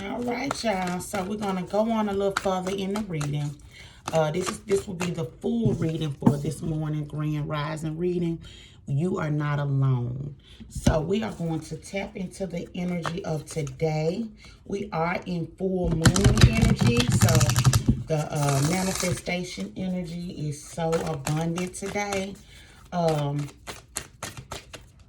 All right, y'all. So we're gonna go on a little further in the reading. This will be the full reading for this morning, Grand Rising reading. You are not alone. So we are going to tap into the energy of today. We are in full moon energy, so the manifestation energy is so abundant today.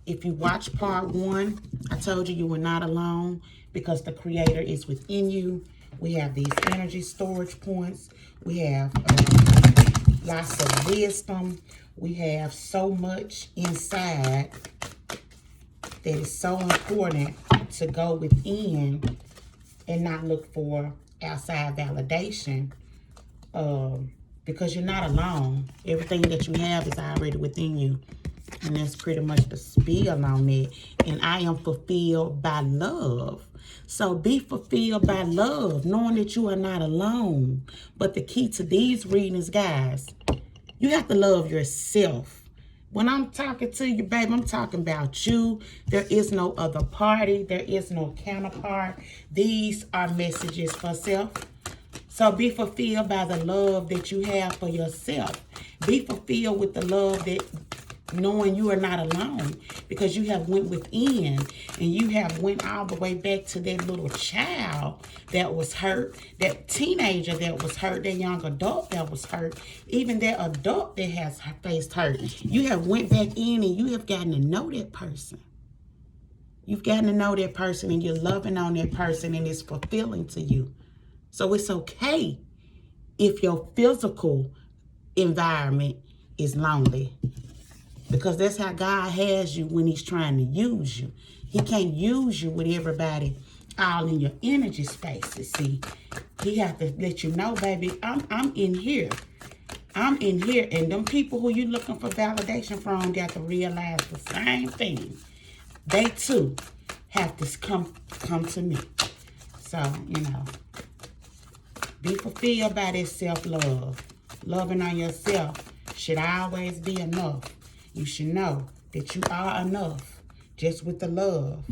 If you watch part one, I told you you were not alone because the creator is within you. We have these energy storage points. We have lots of wisdom. We have so much inside that is so important to go within and not look for outside validation, because you're not alone. Everything that you have is already within you. And that's pretty much the spiel on it. And I am fulfilled by love. So be fulfilled by love, knowing that you are not alone. But the key to these readings, guys, you have to love yourself. When I'm talking to you, babe, I'm talking about you. There is no other party. There is no counterpart. These are messages for self. So be fulfilled by the love that you have for yourself. Be fulfilled with the love that knowing you are not alone, because you have went within and you have went all the way back to that little child that was hurt, that teenager that was hurt, that young adult that was hurt, even that adult that has faced hurt. You have went back in and you have gotten to know that person. You've gotten to know that person and you're loving on that person and it's fulfilling to you. So it's okay if your physical environment is lonely, because that's how God has you when he's trying to use you. He can't use you with everybody all in your energy spaces. See, he have to let you know, baby, I'm in here. I'm in here. And them people who you looking for validation from got to realize the same thing. They too have to come to me. So, be fulfilled by this self-love. Loving on yourself should always be enough. You should know that you are enough just with the love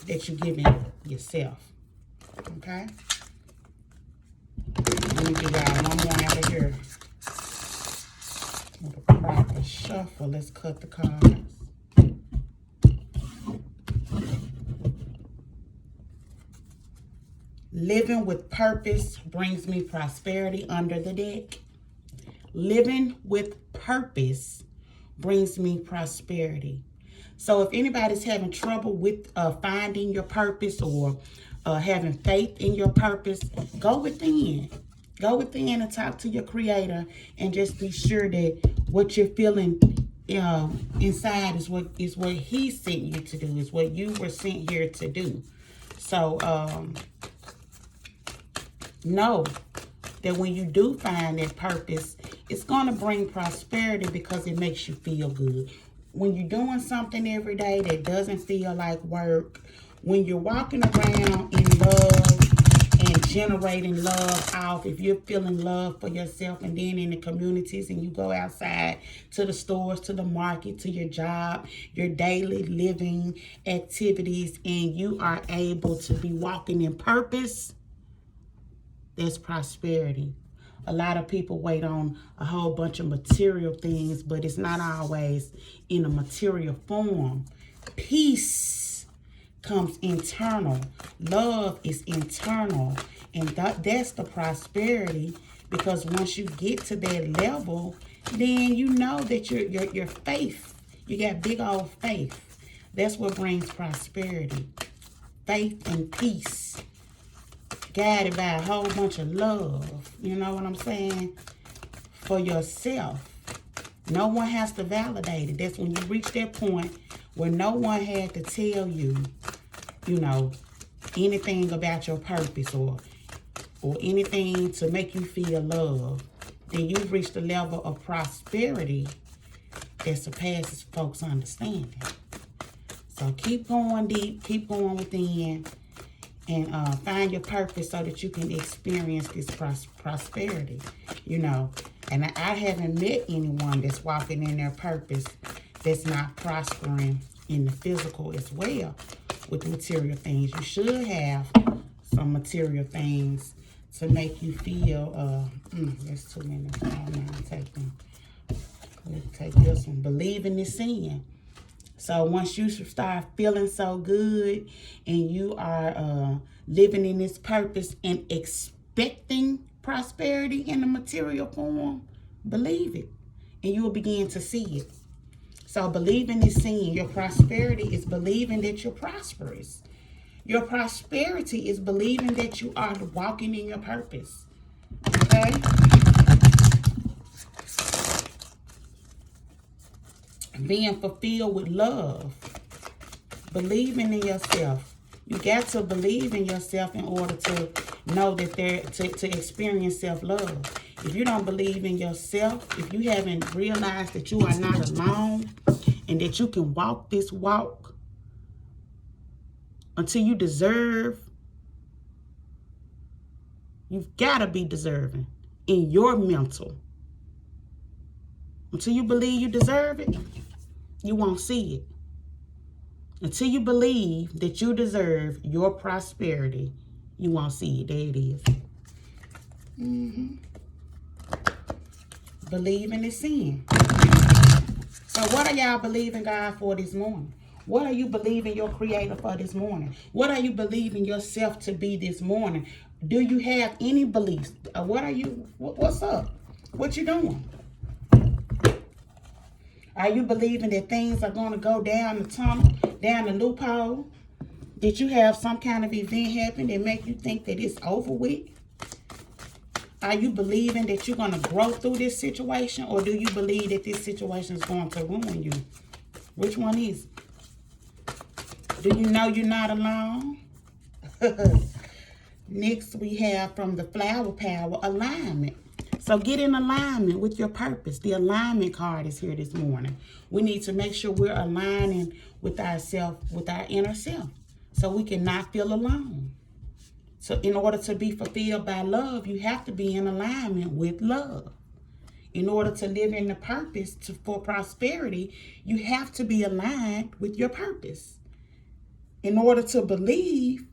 that you're giving yourself. Okay? Let me give y'all one more out of here. With a proper shuffle, let's cut the cards. Living with purpose brings me prosperity under the deck. Living with purpose brings me prosperity. So if anybody's having trouble with finding your purpose or having faith in your purpose, go within. Go within and talk to your creator and just be sure that what you're feeling inside is what he sent you to do, is what you were sent here to do. So know that when you do find that purpose, it's going to bring prosperity because it makes you feel good. When you're doing something every day that doesn't feel like work, when you're walking around in love and generating love off, if you're feeling love for yourself and then in the communities and you go outside to the stores, to the market, to your job, your daily living activities, and you are able to be walking in purpose, there's prosperity. A lot of people wait on a whole bunch of material things, but it's not always in a material form. Peace comes internal. Love is internal. And that's the prosperity, because once you get to that level, then you know that your faith, you got big old faith. That's what brings prosperity. Faith and peace. Guided by a whole bunch of love, you know what I'm saying, for yourself. No one has to validate it. That's when you reach that point where no one had to tell you, anything about your purpose or anything to make you feel love. Then you've reached a level of prosperity that surpasses folks' understanding. So keep going deep, keep going within, and find your purpose so that you can experience this prosperity, And I haven't met anyone that's walking in their purpose that's not prospering in the physical as well. with material things. You should have some material things to make you feel, there's too many. Take them. We'll take this one. Believing is sin. So once you start feeling so good and you are living in this purpose and expecting prosperity in the material form, believe it. And you will begin to see it. So believing is seeing. Your prosperity is believing that you're prosperous. Your prosperity is believing that you are walking in your purpose. Okay? Being fulfilled with love. Believing in yourself. You got to believe in yourself in order to know that to experience self-love. If you don't believe in yourself, if you haven't realized that you are not alone and that you can walk this walk until you deserve, you've got to be deserving in your mental. Until you believe you deserve it, you won't see it. Until you believe that you deserve your prosperity, you won't see it. There it is. Believing is sin. So what are y'all believing God for this morning? What are you believing your Creator for this morning? What are you believing yourself to be this morning? Do you have any beliefs? What's up? What you doing? Are you believing that things are going to go down the tunnel, down the loophole? Did you have some kind of event happen that make you think that it's over with? Are you believing that you're going to grow through this situation, or do you believe that this situation is going to ruin you? Which one is it? Do you know you're not alone? Next, we have from the Flower Power, alignment. So get in alignment with your purpose. The alignment card is here this morning. We need to make sure we're aligning with ourselves, with our inner self, so we cannot feel alone. So in order to be fulfilled by love, you have to be in alignment with love. In order to live in the purpose for prosperity, you have to be aligned with your purpose. In order to believe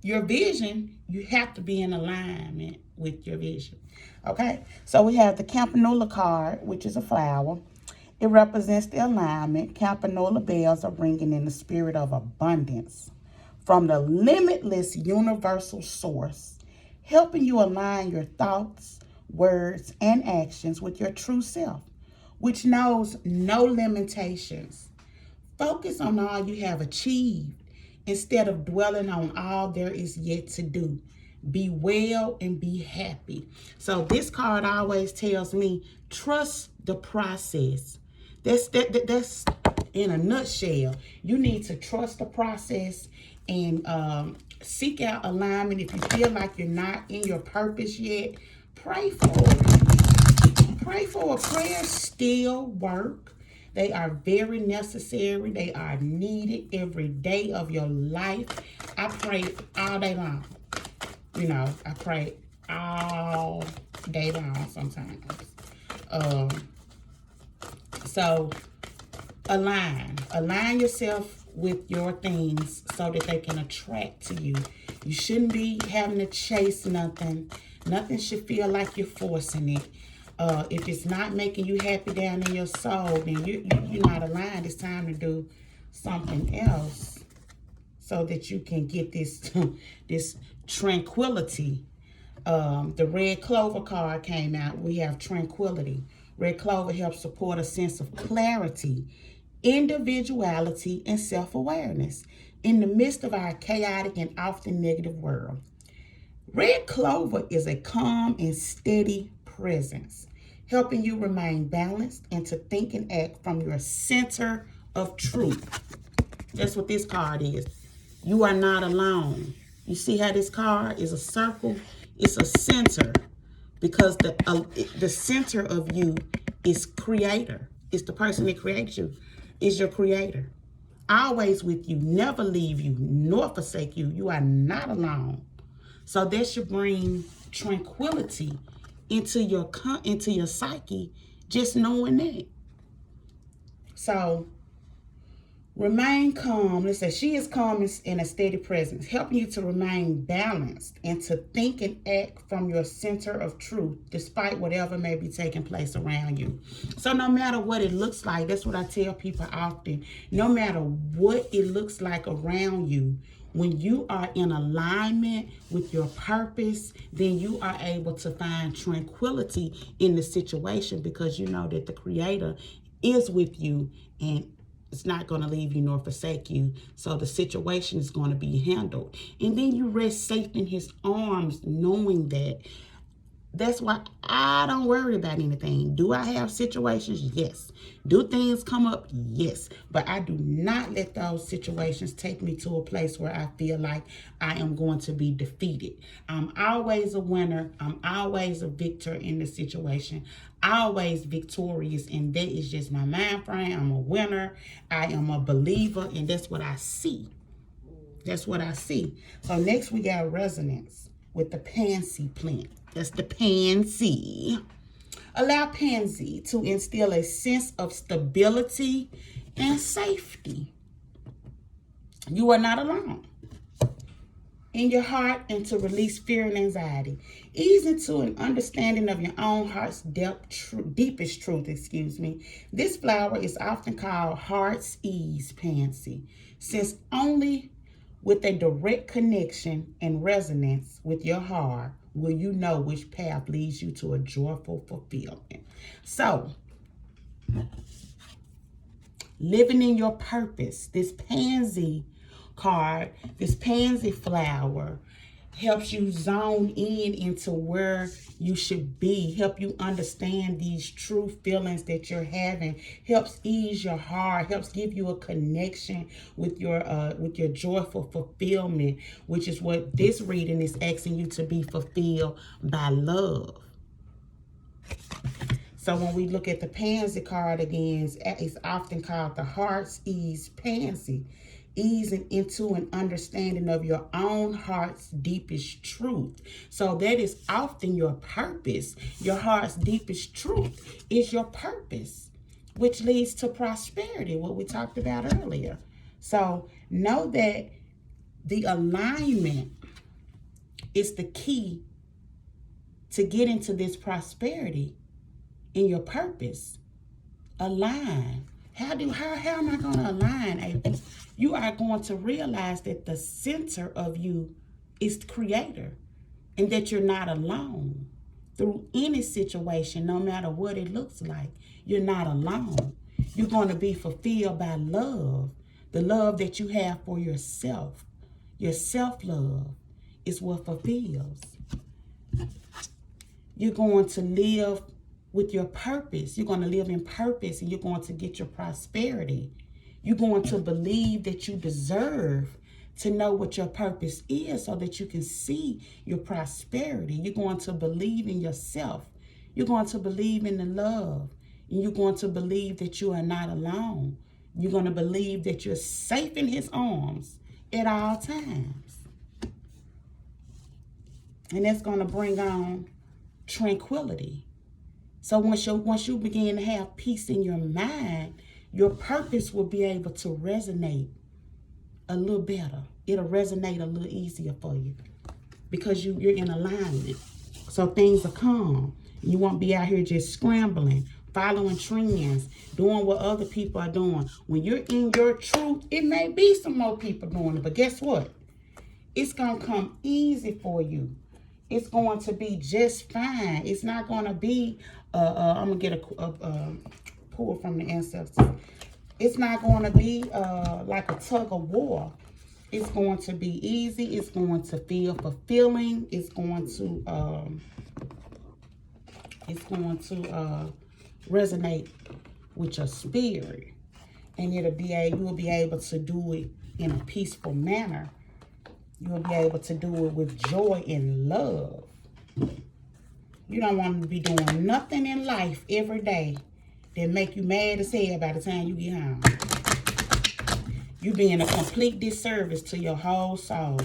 your vision, you have to be in alignment with your vision. Okay, so we have the Campanula card, which is a flower. It represents the alignment. Campanula bells are ringing in the spirit of abundance from the limitless universal source, helping you align your thoughts, words, and actions with your true self, which knows no limitations. Focus on all you have achieved instead of dwelling on all there is yet to do. Be well and be happy. So this card always tells me, trust the process. That's in a nutshell. You need to trust the process and seek out alignment. If you feel like you're not in your purpose yet, pray for it. Pray for it. Prayers still work. They are very necessary. They are needed every day of your life. I pray all day long. You know, I pray all day long sometimes. So align yourself with your things so that they can attract to you. You shouldn't be having to chase nothing. Nothing should feel like you're forcing it. If it's not making you happy down in your soul, then you're not aligned. It's time to do something else so that you can get this this tranquility. The red clover card came out. We have tranquility. Red clover helps support a sense of clarity, individuality, and self-awareness in the midst of our chaotic and often negative world. Red clover is a calm and steady presence, helping you remain balanced and to think and act from your center of truth. That's what this card is. You are not alone. You see how this card is a circle? It's a center, because the center of you is creator. It's the person that creates you. Is your creator. Always with you, never leave you, nor forsake you. You are not alone. So that should bring tranquility into your psyche, just knowing that. So Remain calm. It says she is calm in a steady presence, helping you to remain balanced and to think and act from your center of truth, despite whatever may be taking place around you. So no matter what it looks like, that's what I tell people often. No matter what it looks like around you, when you are in alignment with your purpose, then you are able to find tranquility in the situation because you know that the Creator is with you and it's not going to leave you nor forsake you. So the situation is going to be handled. And then you rest safe in his arms, knowing that. That's why I don't worry about anything. Do I have situations? Yes. Do things come up? Yes. But I do not let those situations take me to a place where I feel like I am going to be defeated. I'm always a winner. I'm always a victor in the situation. Always victorious. And that is just my mind frame. I'm a winner. I am a believer. And that's what I see. That's what I see. So next we got resonance with the pansy plant. That's the pansy. Allow pansy to instill a sense of stability and safety. You are not alone in your heart and to release fear and anxiety. Ease into an understanding of your own heart's deepest truth. This flower is often called heart's ease pansy, since only with a direct connection and resonance with your heart will you know which path leads you to a joyful fulfillment. So, living in your purpose, this pansy card, this pansy flower, helps you zone in into where you should be, help you understand these true feelings that you're having, helps ease your heart, helps give you a connection with your joyful fulfillment, which is what this reading is asking you to be fulfilled by love. So when we look at the pansy card again, it's often called the heart's ease pansy. Easing into an understanding of your own heart's deepest truth. So that is often your purpose. Your heart's deepest truth is your purpose, which leads to prosperity, what we talked about earlier. So know that the alignment is the key to get into this prosperity in your purpose. Align. How am I going to align, April? You are going to realize that the center of you is the Creator and that you're not alone through any situation, no matter what it looks like. You're not alone. You're going to be fulfilled by love, the love that you have for yourself. Your self-love is what fulfills. You're going to live with your purpose. You're going to live in purpose and you're going to get your prosperity. You're going to believe that you deserve to know what your purpose is so that you can see your prosperity. You're going to believe in yourself. You're going to believe in the love. And you're going to believe that you are not alone. You're going to believe that you're safe in his arms at all times. And that's going to bring on tranquility. So once you begin to have peace in your mind, your purpose will be able to resonate a little better. It'll resonate a little easier for you because you're in alignment. So things are calm. You won't be out here just scrambling, following trends, doing what other people are doing. When you're in your truth, it may be some more people doing it, but guess what? It's going to come easy for you. It's going to be just fine. It's not going to be, I'm going to get a pull from the ancestors. It's not going to be like a tug of war. It's going to be easy. It's going to feel fulfilling. It's going to resonate with your spirit. And you will be able to do it in a peaceful manner. You'll be able to do it with joy and love. You don't want to be doing nothing in life every day that make you mad as hell by the time you get home. You being a complete disservice to your whole soul.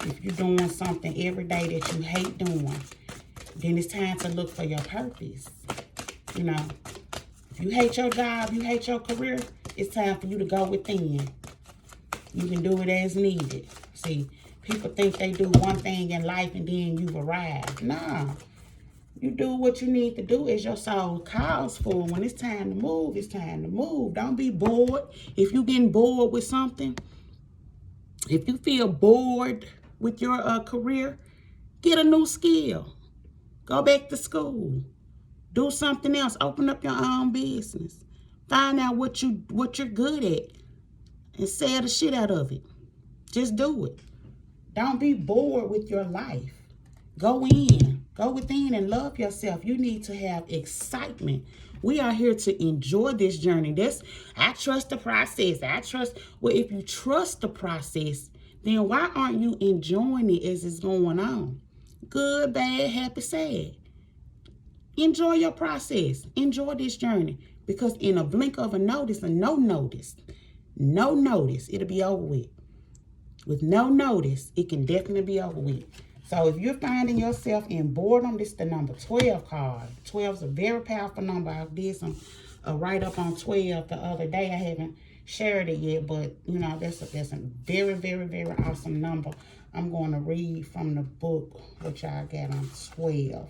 If you're doing something every day that you hate doing, then it's time to look for your purpose. You know, You hate your job, you hate your career, it's time for you to go within. You can do it as needed. See, people think they do one thing in life and then you've arrived. Nah. You do what you need to do as your soul calls for. When it's time to move, it's time to move. Don't be bored. If you're getting bored with something, if you feel bored with your career, get a new skill. Go back to school. Do something else. Open up your own business. Find out what you're good at and sell the shit out of it. Just do it. Don't be bored with your life. Go in. Go within and love yourself. You need to have excitement. We are here to enjoy this journey. I trust the process. Well, if you trust the process, then why aren't you enjoying it as it's going on? Good, bad, happy, sad. Enjoy your process. Enjoy this journey. Because in a blink of a notice, no notice, it'll be over with. With no notice, it can definitely be over with. So if you're finding yourself in boredom, this is the number 12 card. 12 is a very powerful number. I did some write-up on 12 the other day. I haven't shared it yet, but, you know, that's a very, very, very awesome number. I'm going to read from the book, which I got on 12.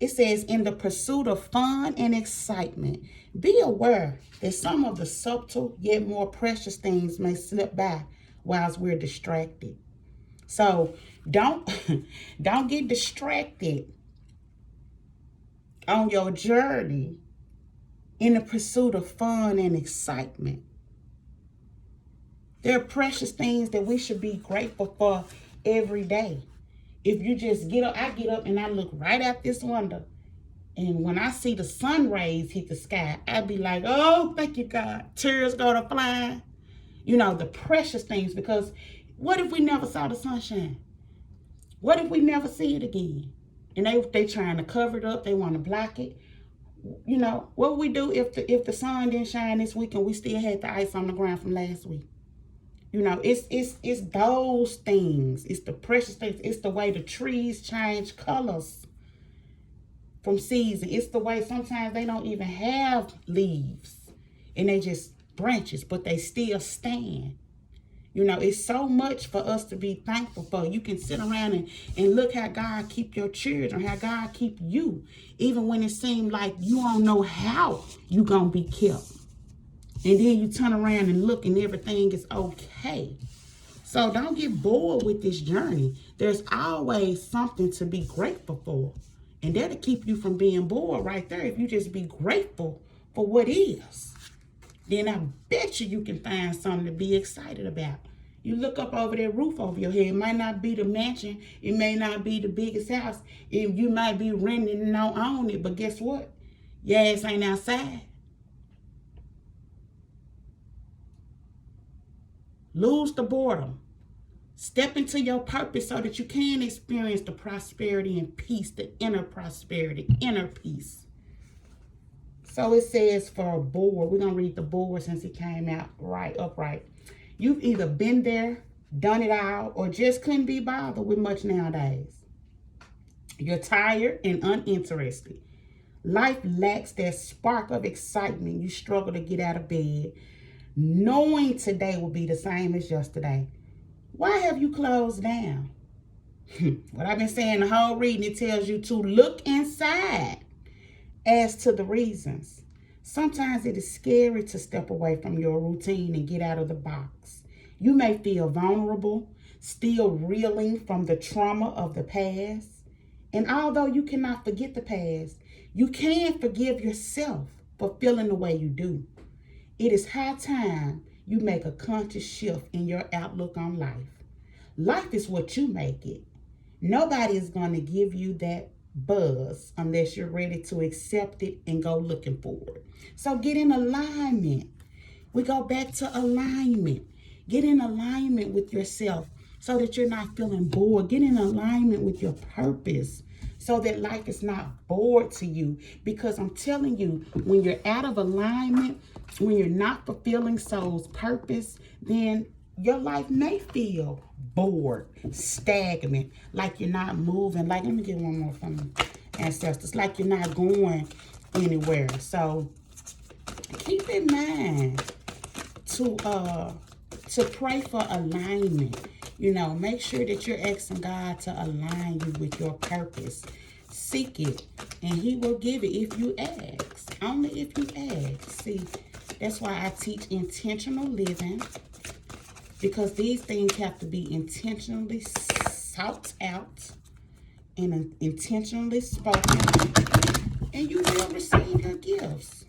It says, in the pursuit of fun and excitement, be aware that some of the subtle yet more precious things may slip by whilst we're distracted. So don't get distracted on your journey in the pursuit of fun and excitement. There are precious things that we should be grateful for every day. If you just get up, I get up and I look right out this window. And when I see the sun rays hit the sky, I'd be like, oh, thank you, God. Tears go to flying. You know, the precious things, because what if we never saw the sunshine? What if we never see it again? And they trying to cover it up. They want to block it. You know, what would we do if the sun didn't shine this week and we still had the ice on the ground from last week? You know, it's those things. It's the precious things. It's the way the trees change colors from season. It's the way sometimes they don't even have leaves and they just branches, but they still stand. You know, it's so much for us to be thankful for. You can sit around and look how God keep your children, how God keep you, even when it seems like you don't know how you gonna be kept. And then you turn around and look and everything is okay. So don't get bored with this journey. There's always something to be grateful for. And that'll keep you from being bored right there. If you just be grateful for what is, then I bet you can find something to be excited about. You look up over that roof over your head. It might not be the mansion. It may not be the biggest house. You might be renting and don't own it. But guess what? Your ass ain't outside. Lose the boredom. Step into your purpose so that you can experience the prosperity and peace, the inner prosperity, inner peace. So it says for a board, we're going to read the board since it came out upright. You've either been there, done it all, or just couldn't be bothered with much nowadays. You're tired and uninterested. Life lacks that spark of excitement. You struggle to get out of bed, knowing today will be the same as yesterday. Why have you closed down? What I've been saying the whole reading, it tells you to look inside as to the reasons. Sometimes it is scary to step away from your routine and get out of the box. You may feel vulnerable, still reeling from the trauma of the past. And although you cannot forget the past, you can forgive yourself for feeling the way you do. It is high time you make a conscious shift in your outlook on life. Life is what you make it. Nobody is going to give you that buzz unless you're ready to accept it and go looking for it. So get in alignment. We go back to alignment. Get in alignment with yourself so that you're not feeling bored. Get in alignment with your purpose so that life is not bored to you. Because I'm telling you, when you're out of alignment, when you're not fulfilling soul's purpose, then your life may feel bored, stagnant, like you're not moving. Like, let me get one more from ancestors. Like you're not going anywhere. So keep in mind to pray for alignment. You know, make sure that you're asking God to align you with your purpose. Seek it, and He will give it if you ask. Only if you ask. See, that's why I teach intentional living, because these things have to be intentionally sought out and intentionally spoken, and you will receive your gifts.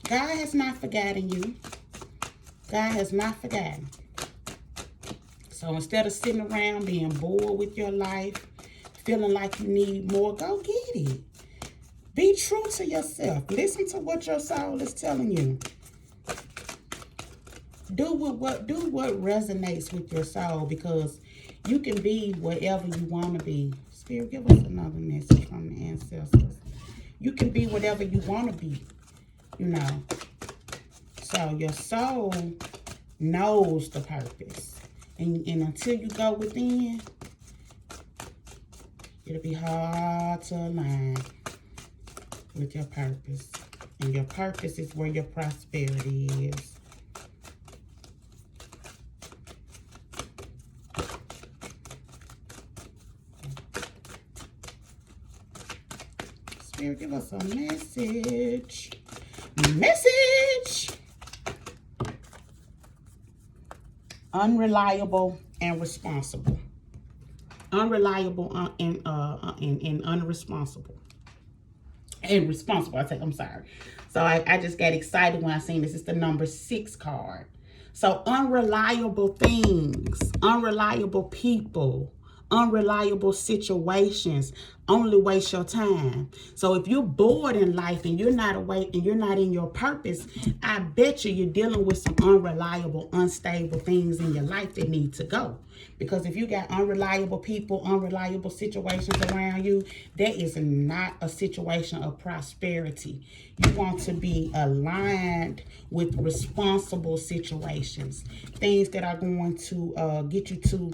God has not forgotten you. God has not forgotten. So instead of sitting around being bored with your life, feeling like you need more, go get it. Be true to yourself. Listen to what your soul is telling you. Do what resonates with your soul, because you can be whatever you want to be. Spirit, give us another message from the ancestors. You can be whatever you want to be, you know. So your soul knows the purpose. And until you go within, it'll be hard to align with your purpose. And your purpose is where your prosperity is. Spirit, give us a message. Message! Unreliable and responsible. Unreliable and unresponsible. And responsible, I'm sorry. So I just got excited when I seen this. It's the number 6 card. So unreliable things, unreliable people, unreliable situations only waste your time. So if you're bored in life and you're not awake and you're not in your purpose, I bet you're dealing with some unreliable, unstable things in your life that need to go. Because if you got unreliable people, unreliable situations around you, that is not a situation of prosperity. You want to be aligned with responsible situations, things that are going to get you to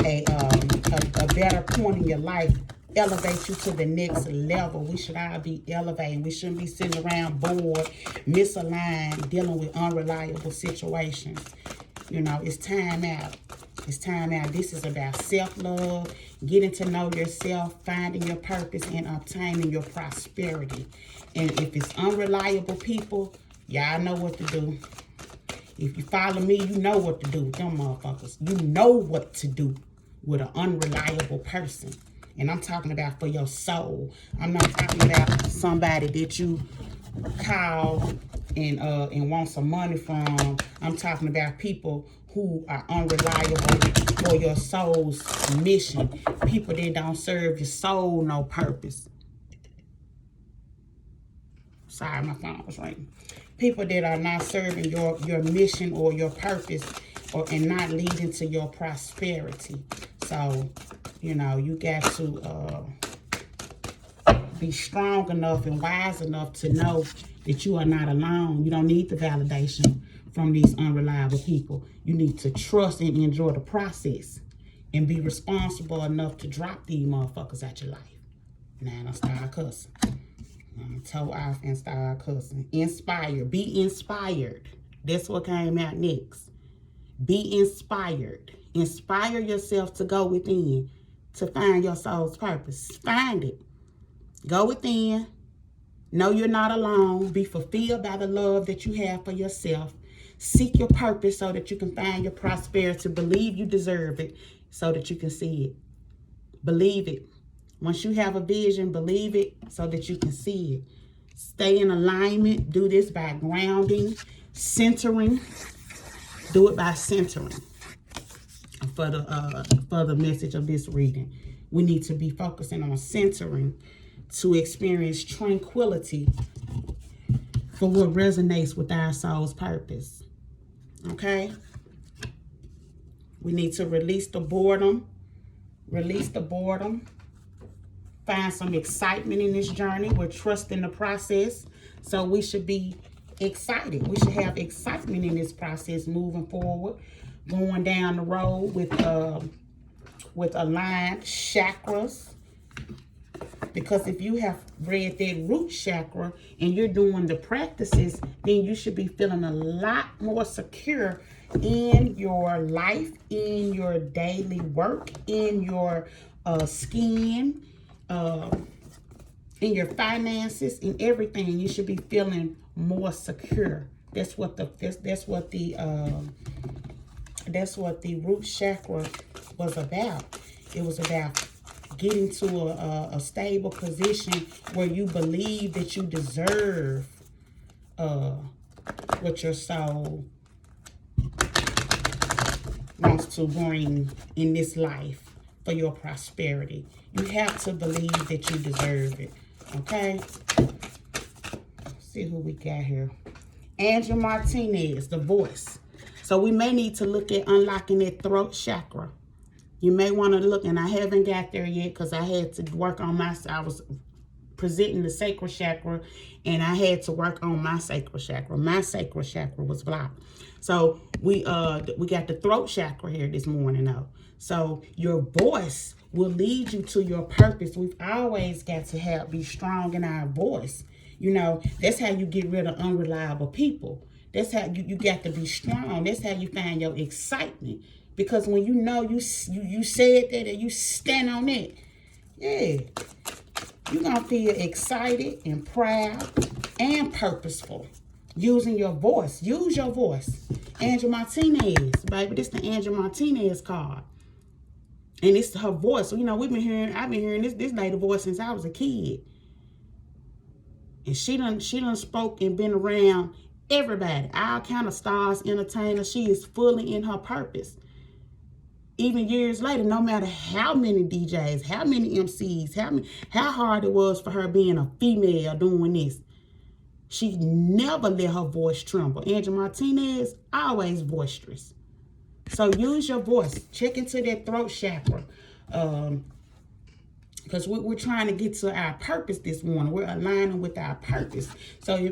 a better point in your life, elevate you to the next level. We should all be elevating. We shouldn't be sitting around bored, misaligned, dealing with unreliable situations. You know, it's time out. It's time out. This is about self-love, getting to know yourself, finding your purpose, and obtaining your prosperity. And if it's unreliable people, y'all know what to do. If you follow me, you know what to do with them motherfuckers. You know what to do with an unreliable person. And I'm talking about for your soul. I'm not talking about somebody that you call and want some money from. I'm talking about people who are unreliable for your soul's mission. People that don't serve your soul no purpose. Sorry, my phone was ringing. People that are not serving your mission or your purpose, and not leading to your prosperity. So, you know, you got to be strong enough and wise enough to know that you are not alone. You don't need the validation from these unreliable people. You need to trust and enjoy the process and be responsible enough to drop these motherfuckers out your life. Now I start cussing. I'm toe off and start cussing. Inspire. Be inspired. That's what came out next. Be inspired. Inspire yourself to go within to find your soul's purpose. Find it. Go within. Know you're not alone. Be fulfilled by the love that you have for yourself. Seek your purpose so that you can find your prosperity. Believe you deserve it so that you can see it. Believe it. Once you have a vision, believe it so that you can see it. Stay in alignment. Do this by grounding, centering. Do it by centering. For the message of this reading, we need to be focusing on centering to experience tranquility for what resonates with our soul's purpose. Okay? We need to release the boredom. Release the boredom. Find some excitement in this journey. We're trusting the process. So we should be excited. We should have excitement in this process moving forward. Going down the road with aligned chakras. Because if you have read that root chakra and you're doing the practices, then you should be feeling a lot more secure in your life, in your daily work, in your skin, in your finances, in everything. You should be feeling more secure. That's what the root chakra was about. It was about getting to a stable position where you believe that you deserve what your soul wants to bring in this life for your prosperity. You have to believe that you deserve it. Okay? Let's see who we got here. Angel Martinez, the voice. So we may need to look at unlocking that throat chakra. You may want to look, and I haven't got there yet because I had to work on I was presenting the sacral chakra, and I had to work on my sacral chakra. My sacral chakra was blocked. So we got the throat chakra here this morning, though. So your voice will lead you to your purpose. We've always got to be strong in our voice. You know, that's how you get rid of unreliable people. That's how you got to be strong. That's how you find your excitement. Because when you know you said that and you stand on it, yeah, you're going to feel excited and proud and purposeful using your voice. Use your voice. Angel Martinez, baby, this is the Angel Martinez card. And it's her voice. So, you know, I've been hearing this lady voice since I was a kid. And she done spoke and been around everybody, all kind of stars, entertainers. She is fully in her purpose. Even years later, no matter how many DJs, how many MCs, how hard it was for her being a female doing this, she never let her voice tremble. Angel Martinez, always boisterous. So use your voice. Check into that throat chakra. Because we're trying to get to our purpose this morning. We're aligning with our purpose. So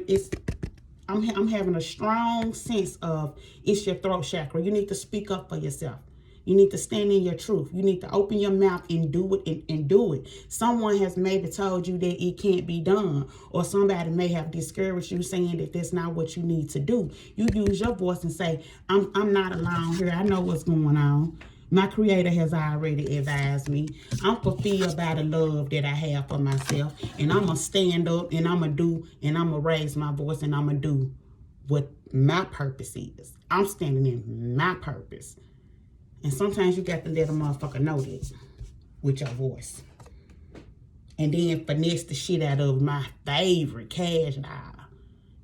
I'm having a strong sense of it's your throat chakra. You need to speak up for yourself. You need to stand in your truth. You need to open your mouth and do it and do it. Someone has maybe told you that it can't be done, or somebody may have discouraged you saying that that's not what you need to do. You use your voice and say, I'm not alone here. I know what's going on. My creator has already advised me. I'm fulfilled by the love that I have for myself. And I'm going to stand up and I'm going to do, and I'm going to raise my voice and I'm going to do what my purpose is. I'm standing in my purpose. And sometimes you got to let a motherfucker know that with your voice. And then finesse the shit out of my favorite cash doll.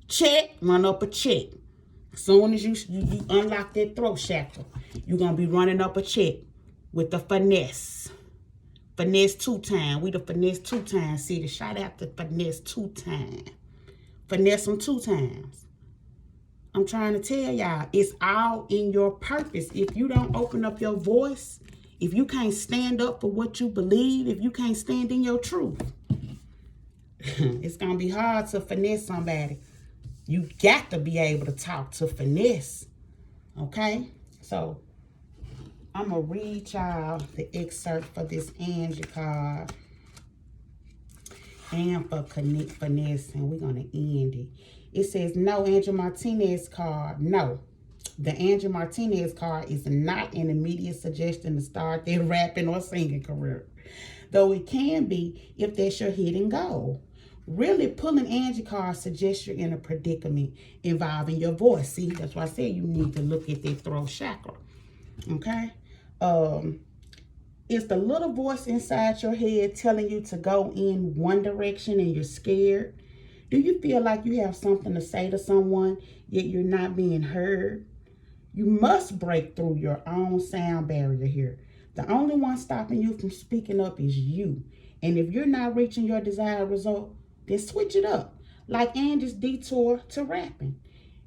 Check, run up a check. As soon as you unlock that throat chakra, you're going to be running up a check with the finesse. Finesse 2 times. We the finesse 2 times. See, the shout out to finesse 2 times. Finesse them 2 times. I'm trying to tell y'all, it's all in your purpose. If you don't open up your voice, if you can't stand up for what you believe, if you can't stand in your truth, it's going to be hard to finesse somebody. You got to be able to talk to finesse. Okay? So, I'm going to read y'all the excerpt for this Angie card. And for finesse, and we're going to end it. It says, no, Angel Martinez card. No, the Angel Martinez card is not an immediate suggestion to start their rapping or singing career, though it can be if that's your hidden goal. Really, pulling Angie card suggests you're in a predicament involving your voice. See, that's why I said you need to look at that throat chakra. Okay? It's the little voice inside your head telling you to go in one direction and you're scared. Do you feel like you have something to say to someone, yet you're not being heard? You must break through your own sound barrier here. The only one stopping you from speaking up is you. And if you're not reaching your desired result, then switch it up. Like Angie's detour to rapping.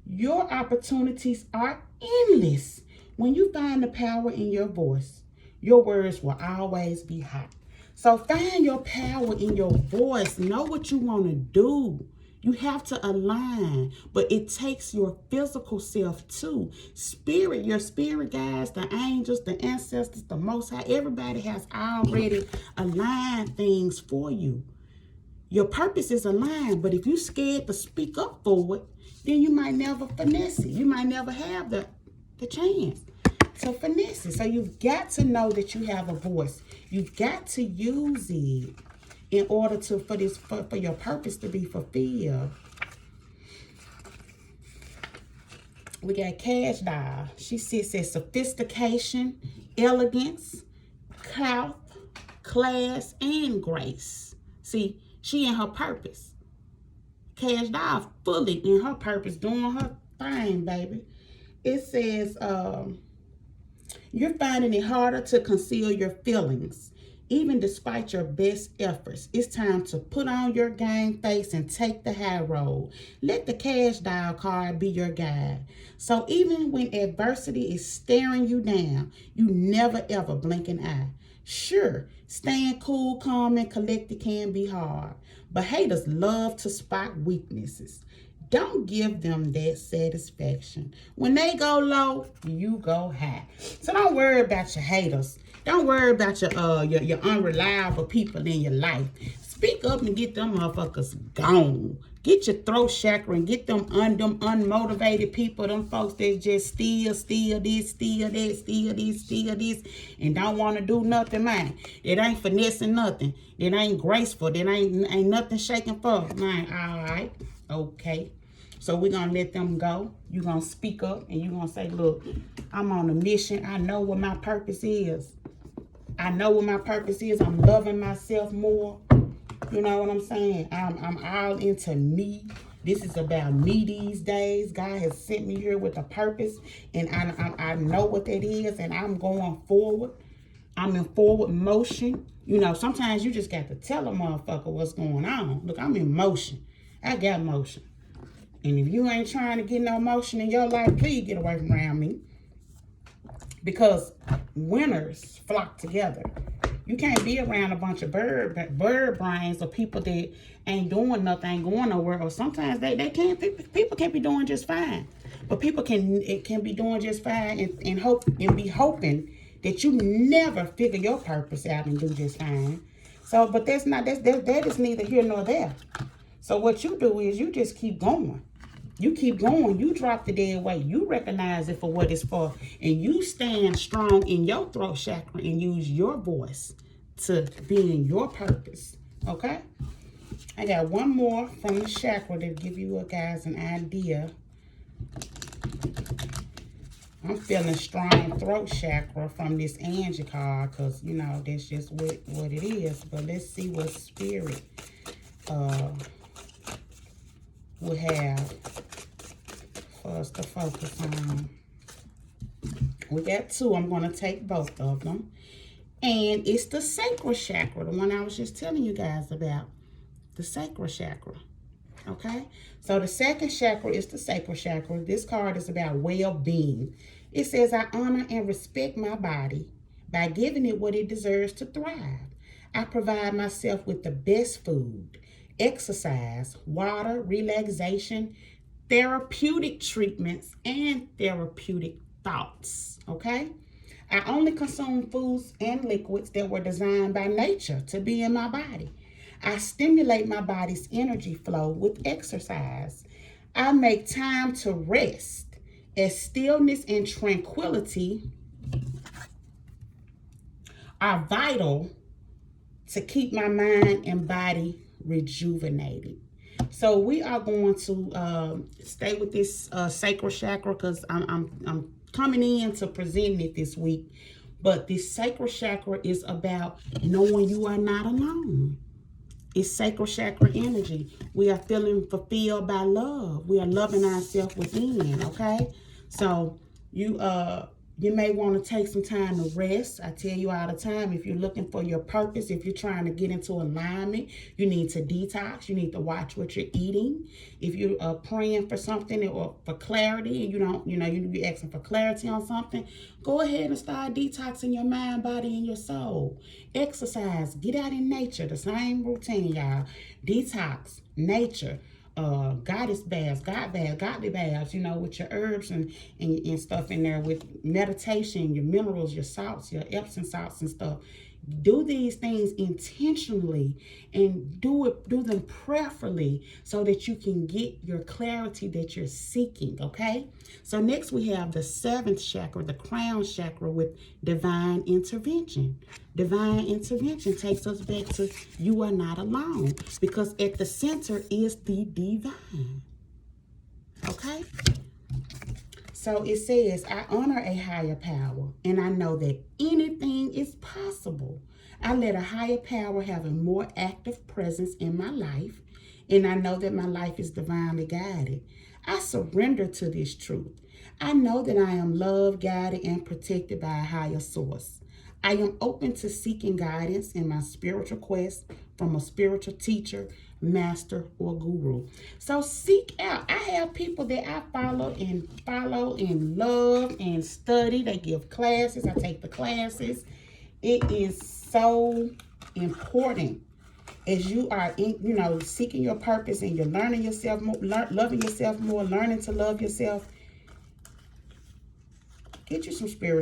Your opportunities are endless. When you find the power in your voice, your words will always be hot. So find your power in your voice. Know what you want to do. You have to align, but it takes your physical self too. Spirit, your spirit guides, the angels, the ancestors, the Most High, everybody has already aligned things for you. Your purpose is aligned, but if you're scared to speak up for it, then you might never finesse it. You might never have the chance to finesse it. So you've got to know that you have a voice. You've got to use it in order to for your purpose to be fulfilled. We got Cash Doll. She sits at sophistication, elegance, clout, class, and grace. See, she in her purpose. Cash Doll fully in her purpose, doing her thing, baby. It says, you're finding it harder to conceal your feelings, even despite your best efforts. It's time to put on your game face and take the high road. Let the Cash Doll card be your guide. So even when adversity is staring you down, you never ever blink an eye. Sure, staying cool, calm, and collected can be hard, but haters love to spot weaknesses. Don't give them that satisfaction. When they go low, you go high. So don't worry about your haters. Don't worry about your unreliable people in your life. Speak up and get them motherfuckers gone. Get your throat chakra and get them unmotivated people, them folks that just steal this, steal that, steal this, and don't want to do nothing, man. That ain't finessing nothing. That ain't graceful. That ain't nothing shaking for, man. All right, okay. So we're going to let them go. You're going to speak up and you're going to say, look, I'm on a mission. I know what my purpose is. I know what my purpose is. I'm loving myself more. You know what I'm saying? I'm all into me. This is about me these days. God has sent me here with a purpose, and I know what that is, and I'm going forward. I'm in forward motion. You know, sometimes you just got to tell a motherfucker what's going on. Look, I'm in motion. I got motion. And if you ain't trying to get no motion in your life, please get away from around me. Because winners flock together. You can't be around a bunch of bird brains or people that ain't doing nothing, ain't going nowhere. Or sometimes they can't. People can be doing just fine, but people can be doing just fine and be hoping that you never figure your purpose out and do just fine. So, but that is neither here nor there. So what you do is you just keep going. You keep going. You drop the dead weight. You recognize it for what it's for. And you stand strong in your throat chakra and use your voice to be in your purpose. Okay? I got one more from the chakra to give you guys an idea. I'm feeling strong throat chakra from this Angie card because, you know, that's just what it is. But let's see what spirit will have for us to focus on. We got two. I'm going to take both of them. And it's the sacral chakra, the one I was just telling you guys about. The sacral chakra. Okay? So the second chakra is the sacral chakra. This card is about well-being. It says, I honor and respect my body by giving it what it deserves to thrive. I provide myself with the best food, exercise, water, relaxation, therapeutic treatments, and therapeutic thoughts. Okay? I only consume foods and liquids that were designed by nature to be in my body. I stimulate my body's energy flow with exercise. I make time to rest, as stillness and tranquility are vital to keep my mind and body rejuvenated. So we are going to stay with this sacral chakra because I'm coming in to present it this week. But this sacral chakra is about knowing you are not alone. It's sacral chakra energy. We are feeling fulfilled by love. We are loving ourselves within, okay? So you may want to take some time to rest. I tell you all the time, if you're looking for your purpose, if you're trying to get into alignment, you need to detox. You need to watch what you're eating. If you're praying for something or for clarity, and you be asking for clarity on something, go ahead and start detoxing your mind, body, and your soul. Exercise. Get out in nature. The same routine, y'all. Detox. Nature. Goddess baths, godly baths, with your herbs and stuff in there, with meditation, your minerals, your salts, your Epsom salts and stuff. Do these things intentionally and do them prayerfully so that you can get your clarity that you're seeking, okay? So next we have the 7th chakra, the crown chakra, with divine intervention. Divine intervention takes us back to you are not alone, because at the center is the divine, okay? So it says, I honor a higher power, and I know that anything is possible. I let a higher power have a more active presence in my life, and I know that my life is divinely guided. I surrender to this truth. I know that I am loved, guided, and protected by a higher source. I am open to seeking guidance in my spiritual quest from a spiritual teacher, master, or guru. So seek out. I have people that I follow and love and study. They give classes. I take the classes. It is so important as you are seeking your purpose and you're learning yourself more, loving yourself more, learning to love yourself. Get you some spirit.